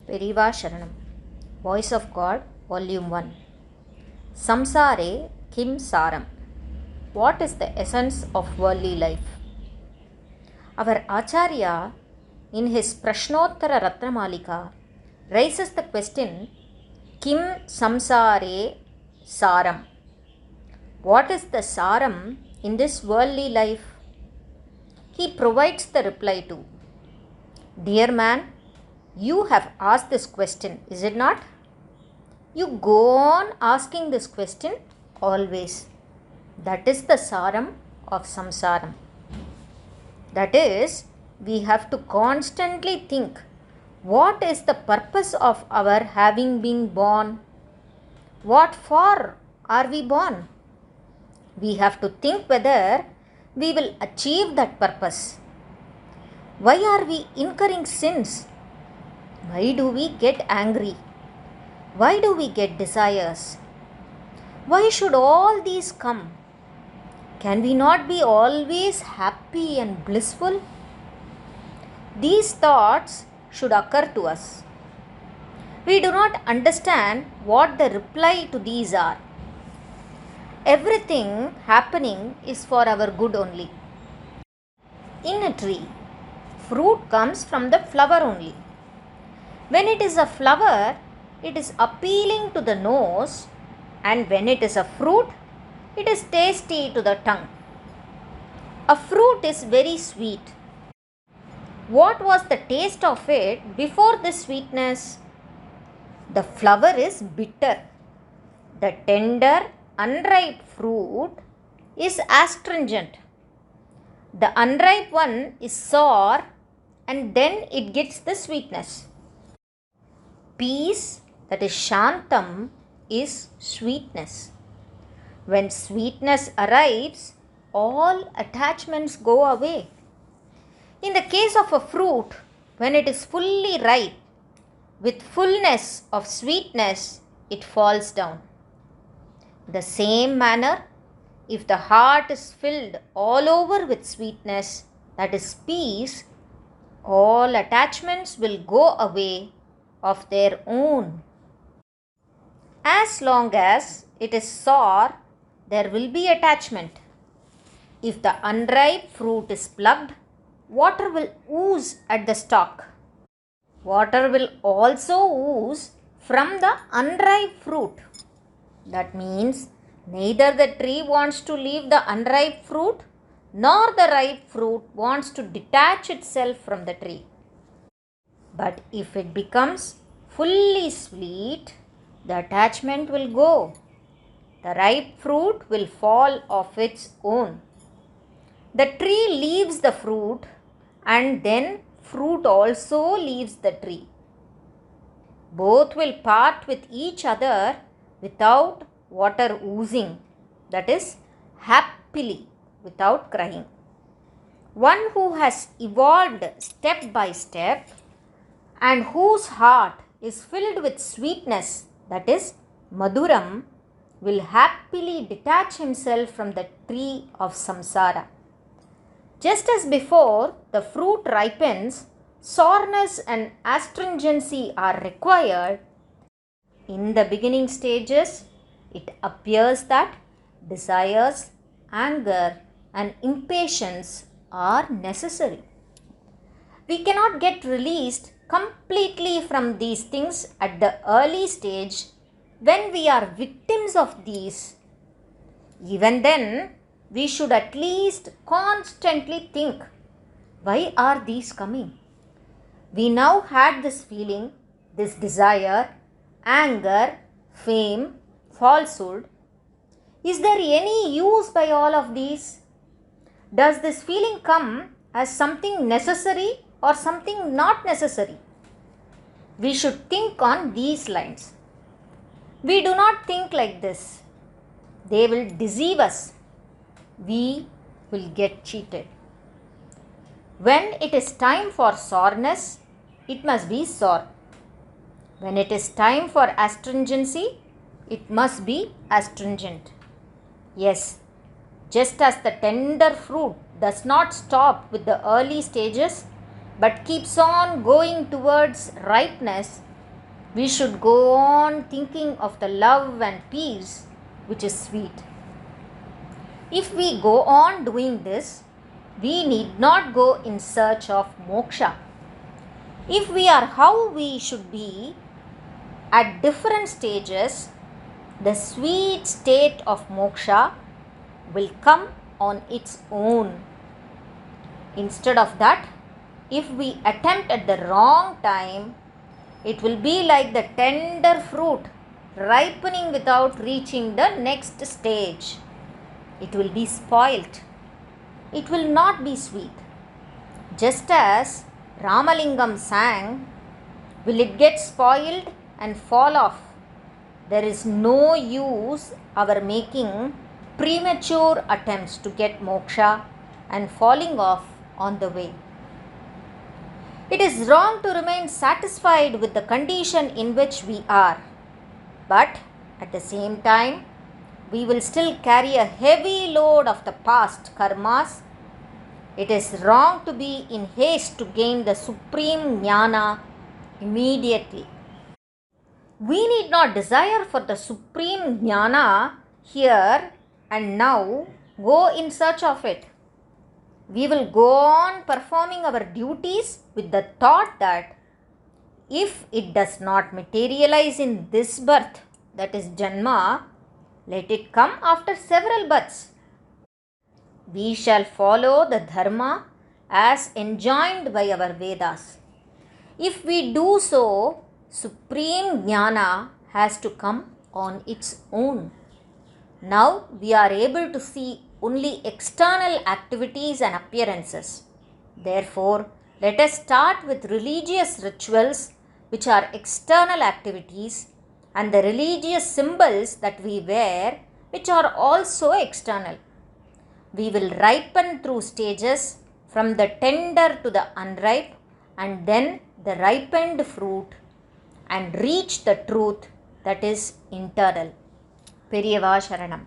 Periva Sharanam. Voice of God, Volume 1. Samsare Kim Saram. What is the essence of worldly life? Our Acharya, in his Prashnottara Ratnamalika, raises the question, Kim Samsare Saram? What is the Saram in this worldly life? He provides the reply to, Dear man, you have asked this question, is it not? You go on asking this question always. That is the saram of samsaram. That is, we have to constantly think, what is the purpose of our having been born? What for are we born? We have to think whether we will achieve that purpose. Why are we incurring sins? Why do we get angry? Why do we get desires? Why should all these come? Can we not be always happy and blissful? These thoughts should occur to us. We do not understand what the reply to these are. Everything happening is for our good only. In a tree, fruit comes from the flower only. When it is a flower, it is appealing to the nose, and when it is a fruit, it is tasty to the tongue. A fruit is very sweet. What was the taste of it before this sweetness? The flower is bitter. The tender, unripe fruit is astringent. The unripe one is sour, and then it gets the sweetness. Peace, that is Shantam, is sweetness. When sweetness arrives, all attachments go away. In the case of a fruit, when it is fully ripe, with fullness of sweetness, it falls down. In the same manner, if the heart is filled all over with sweetness, that is peace, all attachments will go away of their own. As long as it is sour, there will be attachment. If the unripe fruit is plucked, water will ooze at the stalk. Water will also ooze from the unripe fruit. That means neither the tree wants to leave the unripe fruit, nor the ripe fruit wants to detach itself from the tree. But if it becomes fully sweet, the attachment will go. The ripe fruit will fall of its own. The tree leaves the fruit, and then fruit also leaves the tree. Both will part with each other without water oozing, that is, happily, without crying. One who has evolved step by step and whose heart is filled with sweetness, that is, Madhuram, will happily detach himself from the tree of samsara. Just as before the fruit ripens, sourness and astringency are required. In the beginning stages, it appears that desires, anger, and impatience are necessary. We cannot get released completely from these things at the early stage when we are victims of these. Even then, we should at least constantly think, why are these coming? We now had this feeling, this desire, anger, fame, falsehood. Is there any use by all of these? Does this feeling come as something necessary or something not necessary? We should think on these lines. We do not think like this. They will deceive us. We will get cheated. When it is time for sourness, it must be sour. When it is time for astringency, it must be astringent. Yes, just as the tender fruit does not stop with the early stages, but keeps on going towards ripeness, We should go on thinking of the love and peace which is sweet. If we go on doing this, we need not go in search of moksha. If we are how we should be at different stages, the sweet state of moksha will come on its own. Instead of that, if we attempt at the wrong time, it will be like the tender fruit ripening without reaching the next stage. It will be spoilt. It will not be sweet. Just as Ramalingam sang, will it get spoiled and fall off? There is no use our making premature attempts to get moksha and falling off on the way. It is wrong to remain satisfied with the condition in which we are, but at the same time, we will still carry a heavy load of the past karmas. It is wrong to be in haste to gain the supreme jnana immediately. We need not desire for the supreme jnana here and now, go in search of it. We will go on performing our duties with the thought that if it does not materialize in this birth, that is Janma, let it come after several births. We shall follow the Dharma as enjoined by our Vedas. If we do so, supreme Jnana has to come on its own. Now we are able to see only external activities and appearances. Therefore, let us start with religious rituals, which are external activities, and the religious symbols that we wear, which are also external. We will ripen through stages from the tender to the unripe, and then the ripened fruit, and reach the truth that is internal. Periyava Sharanam.